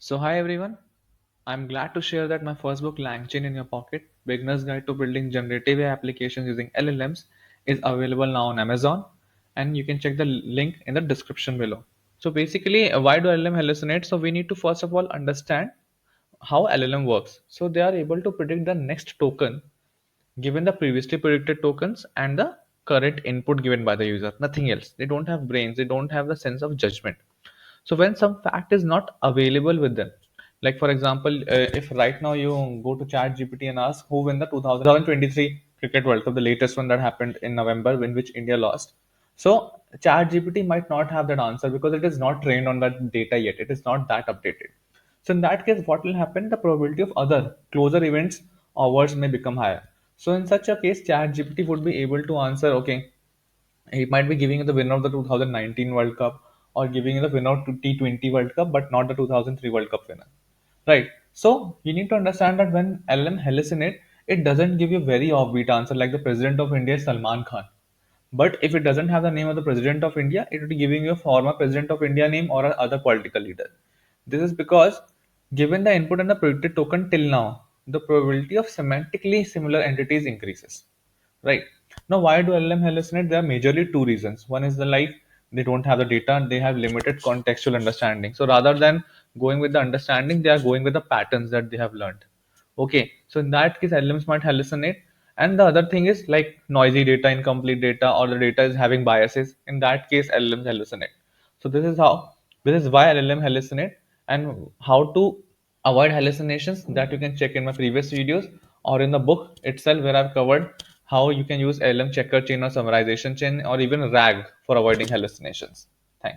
Hi everyone, I'm glad to share that my first book, LangChain in Your Pocket, Beginner's Guide to Building Generative AI Applications Using LLMs, is available now on Amazon, and you can check the link in the description below. So basically, why do LLM hallucinate? So we need to first of all understand how LLM works. So they are able to predict the next token given the previously predicted tokens and the current input given by the user. Nothing else. They don't have brains. They don't have the sense of judgment. So when some fact is not available with them, like for example, if right now you go to chat gpt and ask who win the 2023 cricket world cup, the latest one that happened in November, in which India lost. So chat gpt might not have that answer because it is not trained on that data yet, it is not that updated. So in that case, what will happen, the probability of other closer events or words may become higher. So in such a case, chat gpt would be able to answer, okay, he might be giving you the winner of the 2019 World Cup or giving you the winner of T20 World Cup, but not the 2003 World Cup winner. Right. So you need to understand that when LM hallucinate, it doesn't give you very offbeat answer like the President of India is Salman Khan. But if it doesn't have the name of the President of India, it will be giving you a former President of India name or a other political leader. This is because given the input and the predicted token till now, the probability of semantically similar entities increases. Right. Now, why do LLM hallucinate? There are majorly two reasons. One is the like they don't have the data, they have limited contextual understanding. So rather than going with the understanding, they are going with the patterns that they have learned. Okay, so in that case, LLMs might hallucinate. And the other thing is like noisy data, incomplete data, or the data is having biases. In that case, LLMs hallucinate. So this is why LLM hallucinate, and how to avoid hallucinations, that you can check in my previous videos or in the book itself, where I've covered how you can use LM checker chain or summarization chain or even RAG for avoiding hallucinations. Thank you.